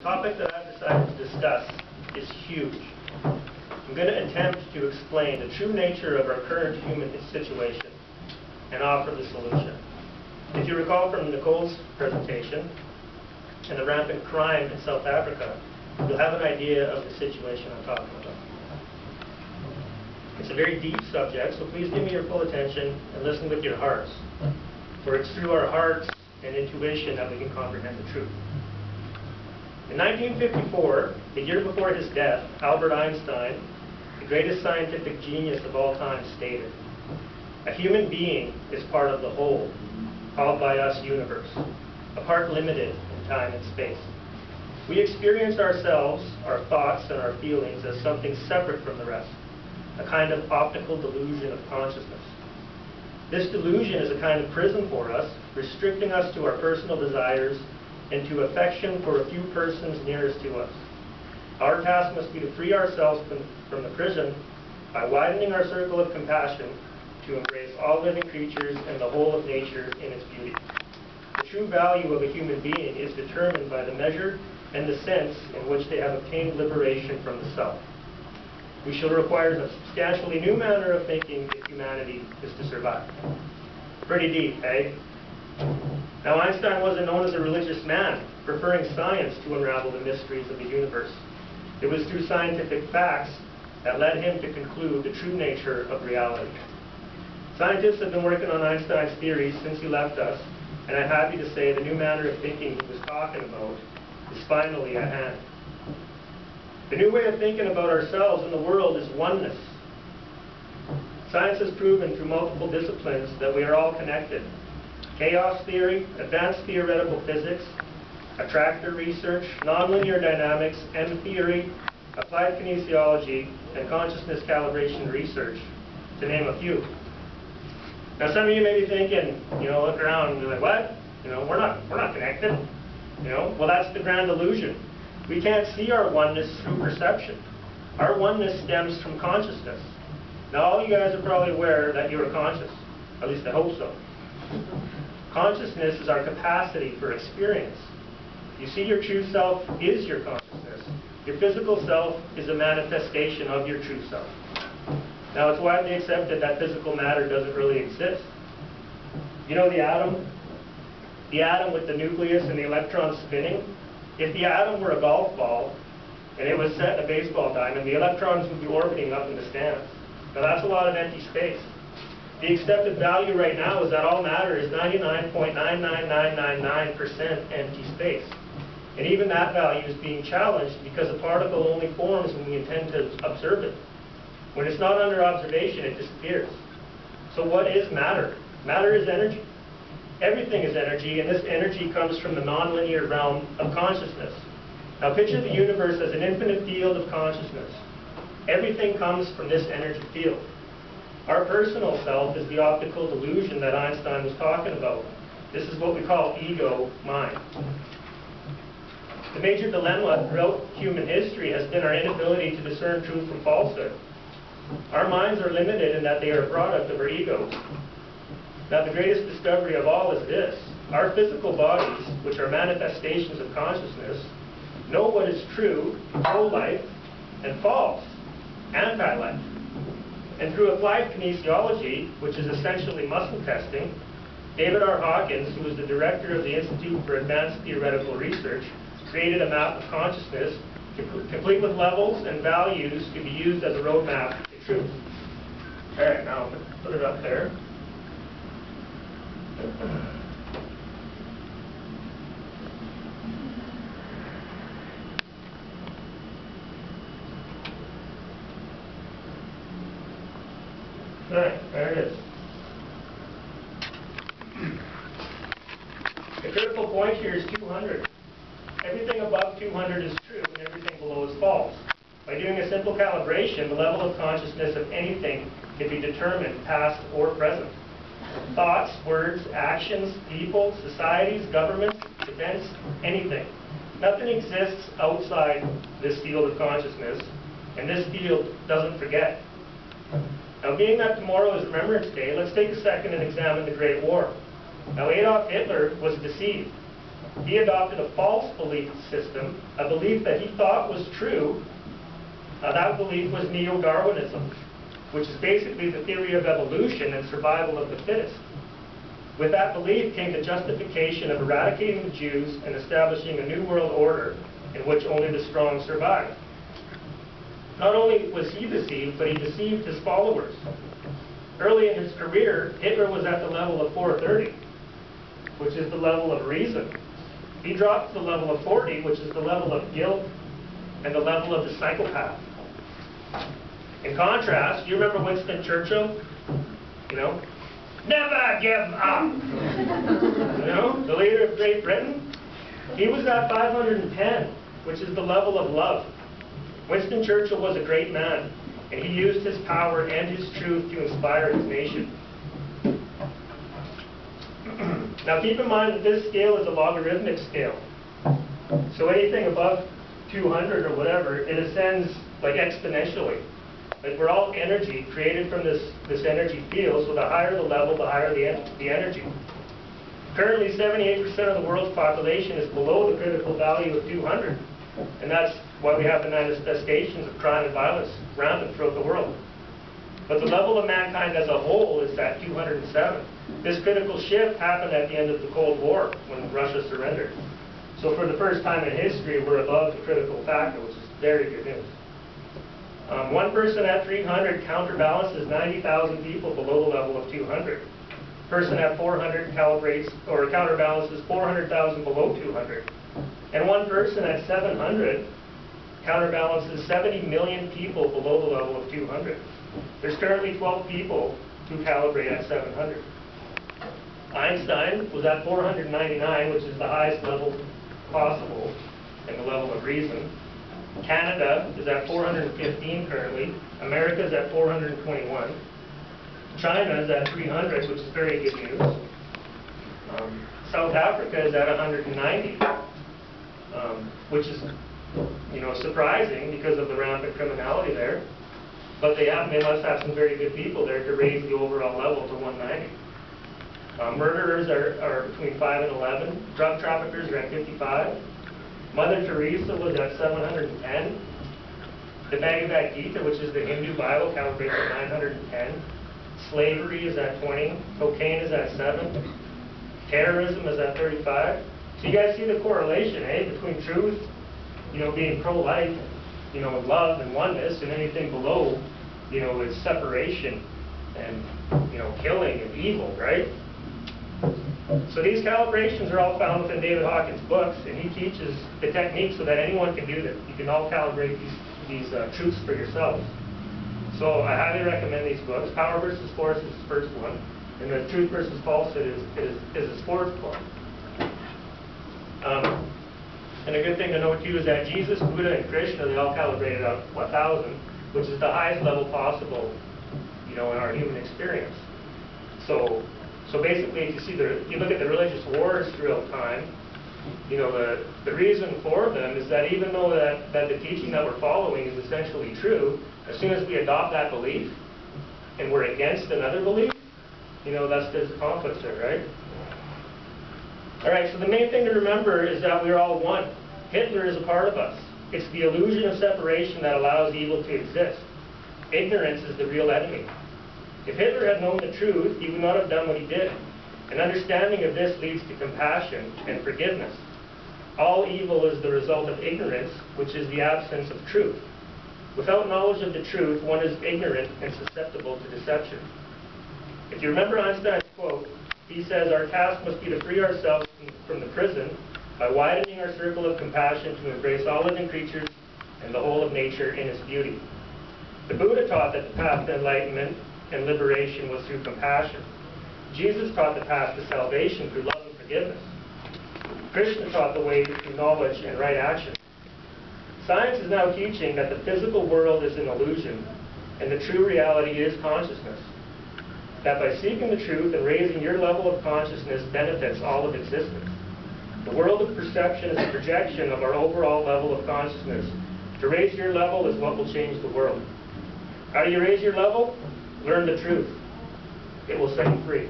The topic that I've decided to discuss is huge. I'm going to attempt to explain the true nature of our current human situation and offer the solution. If you recall from Nicole's presentation and the rampant crime in South Africa, you'll have an idea of the situation I'm talking about. It's a very deep subject, so please give me your full attention and listen with your hearts, for it's through our hearts and intuition that we can comprehend the truth. In 1954, the year before his death, Albert Einstein, the greatest scientific genius of all time, stated, "A human being is part of the whole, called by us universe, a part limited in time and space. We experience ourselves, our thoughts, and our feelings as something separate from the rest, a kind of optical delusion of consciousness. This delusion is a kind of prison for us, restricting us to our personal desires and to affection for a few persons nearest to us. Our task must be to free ourselves from the prison by widening our circle of compassion to embrace all living creatures and the whole of nature in its beauty. The true value of a human being is determined by the measure and the sense in which they have obtained liberation from the self. We shall require a substantially new manner of thinking if humanity is to survive." Pretty deep, eh? Now, Einstein wasn't known as a religious man, preferring science to unravel the mysteries of the universe. It was through scientific facts that led him to conclude the true nature of reality. Scientists have been working on Einstein's theories since he left us, and I'm happy to say the new manner of thinking he was talking about is finally at hand. The new way of thinking about ourselves and the world is oneness. Science has proven through multiple disciplines that we are all connected. Chaos theory, advanced theoretical physics, attractor research, nonlinear dynamics, M theory, applied kinesiology, and consciousness calibration research, to name a few. Now, some of you may be thinking, look around and be like, what? We're not connected. Well, that's the grand illusion. We can't see our oneness through perception. Our oneness stems from consciousness. Now, all you guys are probably aware that you are conscious. At least I hope so. Consciousness is our capacity for experience. You see, your true self is your consciousness. Your physical self is a manifestation of your true self. Now, it's widely accepted that physical matter doesn't really exist. You know the atom? The atom with the nucleus and the electrons spinning? If the atom were a golf ball and it was set in a baseball diamond, the electrons would be orbiting up in the stands. Now, that's a lot of empty space. The accepted value right now is that all matter is 99.99999% empty space. And even that value is being challenged because a particle only forms when we intend to observe it. When it's not under observation, it disappears. So what is matter? Matter is energy. Everything is energy, and this energy comes from the nonlinear realm of consciousness. Now, picture the universe as an infinite field of consciousness. Everything comes from this energy field. Our personal self is the optical delusion that Einstein was talking about. This is what we call ego mind. The major dilemma throughout human history has been our inability to discern truth from falsehood. Our minds are limited in that they are a product of our egos. Now, the greatest discovery of all is this: our physical bodies, which are manifestations of consciousness, know what is true, pro-life, and false, anti-life. And through applied kinesiology, which is essentially muscle testing, David R. Hawkins, who was the director of the Institute for Advanced Theoretical Research, created a map of consciousness complete with levels and values to be used as a roadmap to truth. All right, now put it up there. All right, there it is. The critical point here is 200. Everything above 200 is true and everything below is false. By doing a simple calibration, the level of consciousness of anything can be determined, past or present. Thoughts, words, actions, people, societies, governments, events, anything. Nothing exists outside this field of consciousness, and this field doesn't forget. Now, being that tomorrow is Remembrance Day, let's take a second and examine the Great War. Now, Adolf Hitler was deceived. he adopted a false belief system, a belief that he thought was true. That belief was Neo-Darwinism, which is basically the theory of evolution and survival of the fittest. With that belief came the justification of eradicating the Jews and establishing a new world order in which only the strong survived. Not only was he deceived, but he deceived his followers. Early in his career, Hitler was at the level of 430, which is the level of reason. He dropped to the level of 40, which is the level of guilt and the level of the psychopath. In contrast, you remember Winston Churchill? You know, never give up. You know, the leader of Great Britain? He was at 510, which is the level of love. Winston Churchill was a great man, and he used his power and his truth to inspire his nation. Now keep in mind that this scale is a logarithmic scale. So anything above 200 or whatever, it ascends like exponentially. Like we're all energy created from this energy field, so the higher the level, the higher the energy. Currently 78% of the world's population is below the critical value of 200. And that's why we have the manifestations of crime and violence rampant throughout the world. But the level of mankind as a whole is at 207. This critical shift happened at the end of the Cold War when Russia surrendered. So for the first time in history, we're above the critical factor, which is very good news. One person at 300 counterbalances 90,000 people below the level of 200. Person at 400 calibrates or counterbalances 400,000 below 200. And one person at 700 counterbalances 70 million people below the level of 200. There's currently 12 people who calibrate at 700. Einstein was at 499, which is the highest level possible and the level of reason. Canada is at 415 currently. America is at 421. China is at 300, which is very good news. South Africa is at 190, which is, you know, surprising because of the rampant criminality there. But they must have some very good people there to raise the overall level to 190. Murderers are between 5 and 11. Drug traffickers are at 55. Mother Teresa was at 710. The Bhagavad Gita, which is the Hindu Bible, calibrates at 910. Slavery is at 20. Cocaine is at 7. Terrorism is at 35. So you guys see the correlation, between truth, you know, being pro-life, you know, love and oneness, and anything below, you know, is separation and, you know, killing and evil, right? So these calibrations are all found within David Hawkins' books, and he teaches the technique so that anyone can do this. You can all calibrate these truths for yourselves. So I highly recommend these books. Power versus Force is the first one, and the Truth versus Falsehood is the fourth one. And a good thing to know too is that Jesus, Buddha, and Krishna, they all calibrated at 1,000, which is the highest level possible, you know, in our human experience. So basically, if you look at the religious wars throughout time, you know, the reason for them is that even though that the teaching that we're following is essentially true, as soon as we adopt that belief and we're against another belief, you know, there's a conflict there, right? All right, so the main thing to remember is that we're all one. Hitler is a part of us. It's the illusion of separation that allows evil to exist. Ignorance is the real enemy. If Hitler had known the truth, he would not have done what he did. An understanding of this leads to compassion and forgiveness. All evil is the result of ignorance, which is the absence of truth. Without knowledge of the truth, one is ignorant and susceptible to deception. If you remember Einstein's quote, he says, "Our task must be to free ourselves from the prison by widening our circle of compassion to embrace all living creatures and the whole of nature in its beauty." The Buddha taught that the path to enlightenment and liberation was through compassion. Jesus taught the path to salvation through love and forgiveness. Krishna taught the way through knowledge and right action. Science is now teaching that the physical world is an illusion and the true reality is consciousness. That by seeking the truth and raising your level of consciousness benefits all of existence. The world of perception is a projection of our overall level of consciousness. To raise your level is what will change the world. How do you raise your level? Learn the truth. It will set you free.